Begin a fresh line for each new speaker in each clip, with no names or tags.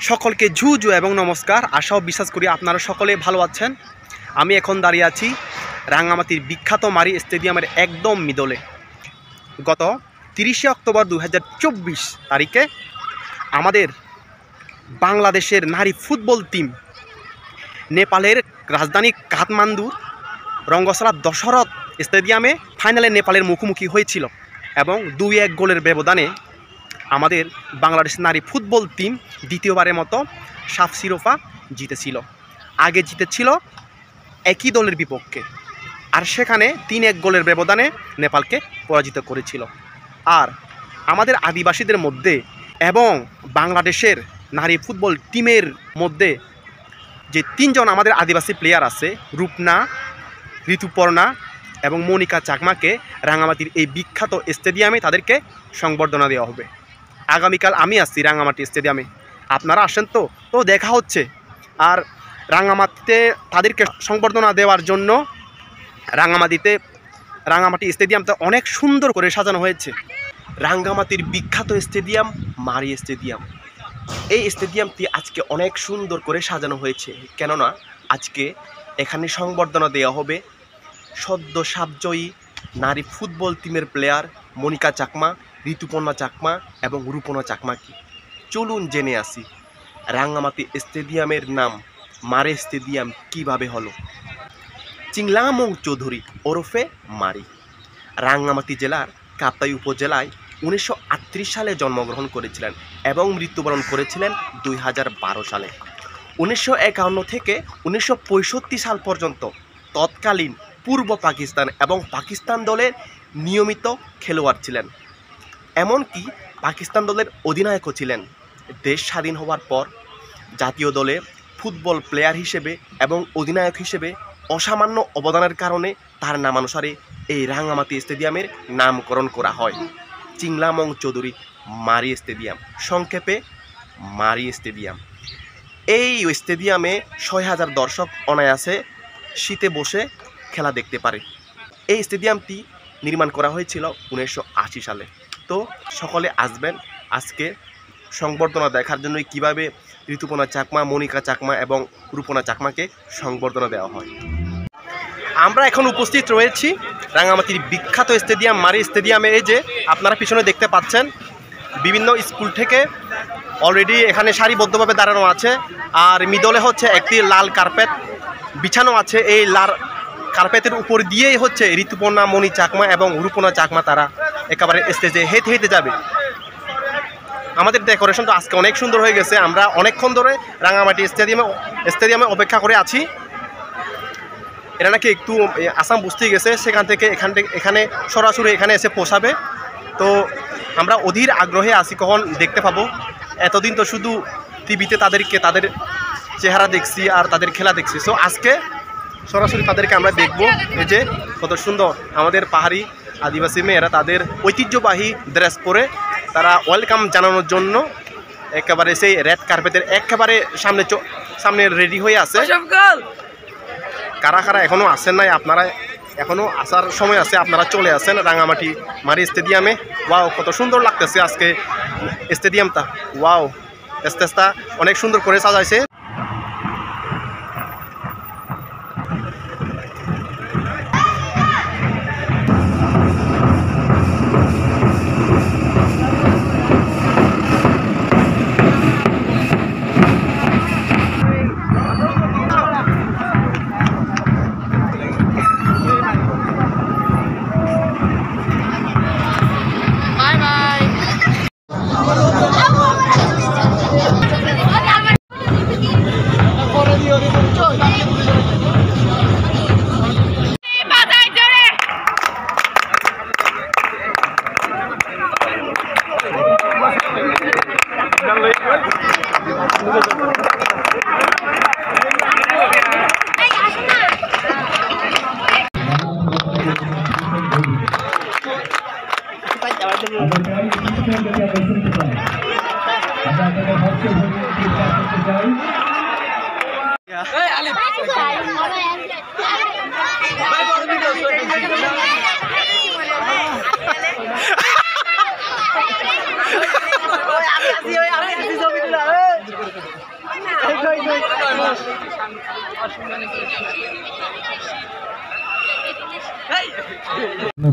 সকলকে ঝুঝু এবং নমস্কার। আশা ও বিশ্বাস করি আপনারা সকলে ভালো আছেন। আমি এখন দাঁড়িয়ে আছি রাঙ্গামাটির বিখ্যাত মারি স্টেডিয়ামের একদম মিডলে। গত 30শে অক্টোবর 2024 তারিখে আমাদের বাংলাদেশের নারী ফুটবল টিম নেপালের রাজধানী কাঠমান্ডুর রঙ্গশালা দশরথ স্টেডিয়ামে ফাইনালে নেপালের মুখোমুখি হয়েছিল এবং 2-1 গোলের ব্যবধানে আমাদের বাংলাদেশ নারী ফুটবল টিম দ্বিতীয়বারের মতো সাফ শিরোপা জিতেছিল। আগে জিতেছিল একই দলের বিপক্ষে, আর সেখানে 3-1 গোলের ব্যবধানে নেপালকে পরাজিত করেছিল। আর আমাদের আদিবাসীদের মধ্যে এবং বাংলাদেশের নারী ফুটবল টিমের মধ্যে যে 3 জন আমাদের আদিবাসী প্লেয়ার আছে, রূপনা, ঋতুপর্ণা এবং মনিকা চাকমাকে রাঙ্গামাটির এই বিখ্যাত স্টেডিয়ামে তাদেরকে সংবর্ধনা দেওয়া হবে। আগামীকাল আমি আসছি রাঙ্গামাটি স্টেডিয়ামে, আপনারা আসেন তো দেখা হচ্ছে। আর রাঙ্গামাটিতে তাদেরকে সংবর্ধনা দেওয়ার জন্য রাঙ্গামাটি স্টেডিয়ামটা অনেক সুন্দর করে সাজানো হয়েছে। রাঙ্গামাটির বিখ্যাত স্টেডিয়াম মারি স্টেডিয়াম। এই স্টেডিয়ামটি আজকে অনেক সুন্দর করে সাজানো হয়েছে, কেননা আজকে এখানে সংবর্ধনা দেওয়া হবে সদ্য সাবজয়ী নারী ফুটবল টিমের প্লেয়ার মনিকা চাকমা, ঋতুপর্ণা চাকমা এবং রূপনা চাকমাকে। চলুন জেনে আসি রাঙ্গামাটি স্টেডিয়ামের নাম মারি স্টেডিয়াম কিভাবে হলো। চিংলামং চৌধুরী ওরফে মারি রাঙ্গামাটি জেলার কাপ্তাই উপজেলায় 1938 সালে জন্মগ্রহণ করেছিলেন এবং মৃত্যুবরণ করেছিলেন 2012 সালে। 1951 থেকে 1965 সাল পর্যন্ত তৎকালীন পূর্ব পাকিস্তান এবং পাকিস্তান দলের নিয়মিত খেলোয়াড় ছিলেন, এমনকি পাকিস্তান দলের অধিনায়কও ছিলেন। দেশ স্বাধীন হওয়ার পর জাতীয় দলে ফুটবল প্লেয়ার হিসেবে এবং অধিনায়ক হিসেবে অসামান্য অবদানের কারণে তার নামানুসারে এই রাঙ্গামাটি স্টেডিয়ামের নামকরণ করা হয় চিংলামং চৌধুরী মারি স্টেডিয়াম, সংক্ষেপে মারি স্টেডিয়াম। এই স্টেডিয়ামে 6000 দর্শক অনায়াসে শীতে বসে খেলা দেখতে পারে। এই স্টেডিয়ামটি নির্মাণ করা হয়েছিল 1980 সালে। তো সকলে আসবেন আজকে সংবর্ধনা দেখার জন্য কিভাবে ঋতুপর্ণা চাকমা, মনিকা চাকমা এবং রূপনা চাকমাকে সংবর্ধনা দেওয়া হয়। আমরা এখন উপস্থিত রয়েছি রাঙ্গামাটির বিখ্যাত স্টেডিয়াম মারি স্টেডিয়ামে। এই যে আপনারা পিছনে দেখতে পাচ্ছেন, বিভিন্ন স্কুল থেকে অলরেডি এখানে সারিবদ্ধভাবে দাঁড়ানো আছে, আর মিডলে হচ্ছে একটি লাল কার্পেট বিছানো আছে। এই লাল কার্পেটের উপর দিয়েই হচ্ছে ঋতুপর্ণা, মনি চাকমা এবং রূপনা চাকমা তারা একেবারে স্টেজে হেঁটে হেঁটে যাবে। আমাদের ডেকোরেশনটা আজকে অনেক সুন্দর হয়ে গেছে। আমরা অনেকক্ষণ ধরে রাঙ্গামাটি স্টেডিয়ামে অপেক্ষা করে আছি। এরা নাকি একটু আসাম বুঝতেই গেছে, সেখান থেকে এখানে সরাসরি এখানে এসে পৌঁছাবে। তো আমরা অধীর আগ্রহে আছি কখন দেখতে পাবো। এতদিন তো শুধু টিভিতে তাদের চেহারা দেখছি আর তাদের খেলা দেখছি। সো আজকে সরাসরি তাদেরকে আমরা দেখব। এই যে কত সুন্দর আমাদের পাহাড়ি আদিবাসী মেয়েরা তাদের ঐতিহ্যবাহী ড্রেস পরে তারা ওয়েলকাম জানানোর জন্য একেবারে সেই রেড কার্পেটের একেবারে সামনে রেডি হয়ে আছে। কারা কারা এখনও আসেন নাই, আপনারা এখনও আসার সময় আছে, আপনারা চলে আসেন রাঙ্গামাটি মারি স্টেডিয়ামে। ওয়াও, কত সুন্দর লাগতেছে আজকে স্টেডিয়ামটা। ওয়াও, স্টেজটা অনেক সুন্দর করে সাজাইছে।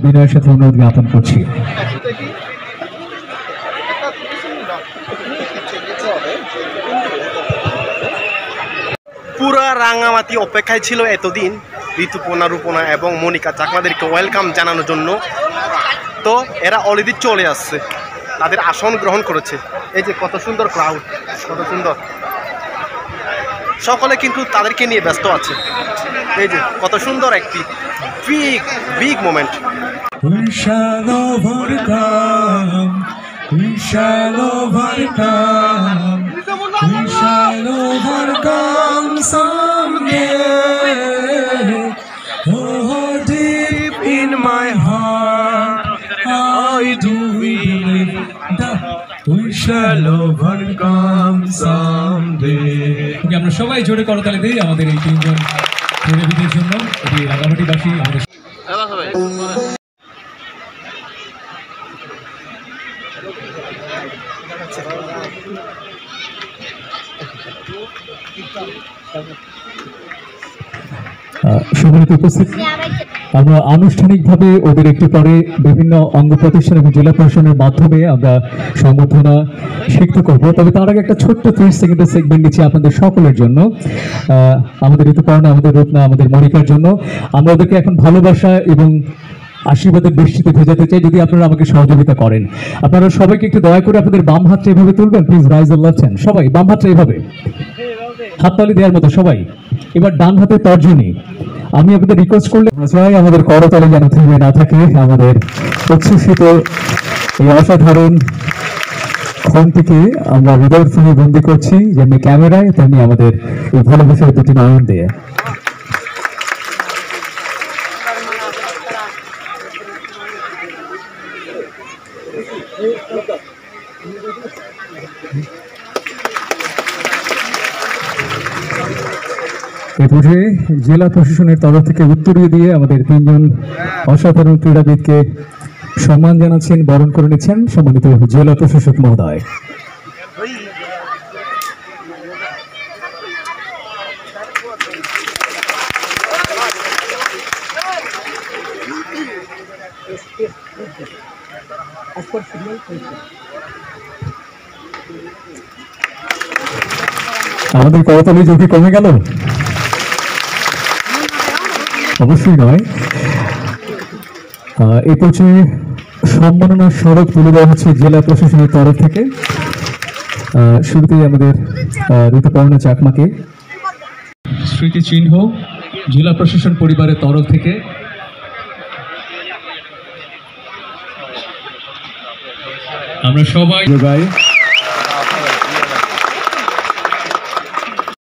বিনয়ের সাথে অনুরোধ জ্ঞাপন করছি।
পুরা রাঙামাটি অপেক্ষায় ছিল এতদিন ঋতুপর্ণা, রূপনা এবং মনিকা চাকমাদেরকে ওয়েলকাম জানানোর জন্য। তো এরা অলরেডি চলে আসছে, তাদের আসন গ্রহণ করেছে। এই যে কত সুন্দর ক্রাউড, কত সুন্দর, সকলে কিন্তু তাদেরকে নিয়ে ব্যস্ত আছে। এই যে কত সুন্দর একটি big big moment.
We shall overcome. We shall overcome. We shall overcome someday. Oh, deep in my heart, I do believe that we shall overcome someday. ওকে, আমরা সবাই জোরে করতালি দিই আমাদের এই তিনজন ক্রীড়াবিদের জন্য। এটি রাঙামাটিবাসী আমাদের সম্মানিত উপস্থিত, আমরা আনুষ্ঠানিকভাবে ওদের একটু পরে বিভিন্ন অঙ্গ প্রতিষ্ঠান এবং জেলা প্রশাসনের মাধ্যমে আমরা সংবর্ধনা শিখতে করবো। তবে তার আগে একটা ছোট্ট 30 সেকেন্ডের সেগমেন্ট নিচ্ছি আপনাদের সকলের জন্য, আমাদের ঋতুপর্ণা, আমাদের রূপনা, আমাদের মনিকার জন্য। আমরা ওদেরকে এখন ভালোবাসা এবং আশীর্বাদের বৃষ্টিতে ভেজাতে চাই, যদি আপনারা আমাকে সহযোগিতা করেন। আপনারা সবাইকে একটু দয়া করে আপনাদের বাম হাতটা এভাবে তুলবেন, প্লিজ রাইজ আল্লাহ চান। সবাই বাম হাতটা এভাবে হাততালি দেওয়ার মতো সবাই। এবার ডান হাতে তর্জনী। আমি আপনাদের রিকোয়েস্ট করলে চাই আমাদের করতালি যেন থেমে না থাকে। আমাদের উচ্ছ্বসিত এই অসাধারণ ক্ষণটিকে আমরা হৃদয়ের সঙ্গে বন্দি করছি, যেমনি ক্যামেরায় তেমনি আমাদের এই ভালোবাসার দুটি নয়ন দিয়ে। এ পর্যায়ে জেলা প্রশাসনের তরফ থেকে উত্তরীয় দিয়ে আমাদের তিনজন অসাধারণ ক্রীড়াবিদকে সম্মান জানাচ্ছেন, বরণ করে নিচ্ছেন সম্মানিত জেলা প্রশাসক মহোদয়। আমাদের করতালি ঝুঁকি কমে গেল? অবশ্যই নয়। এই পর্যায়ে সম্মাননা স্মারক তুলে দেওয়া হচ্ছে জেলা প্রশাসনের তরফ থেকে। শুরুতেই আমাদের ঋতুপর্ণা চাকমাকে স্মৃতিচিহ্ন জেলা প্রশাসন পরিবারের তরফ থেকে। আমরা সবাই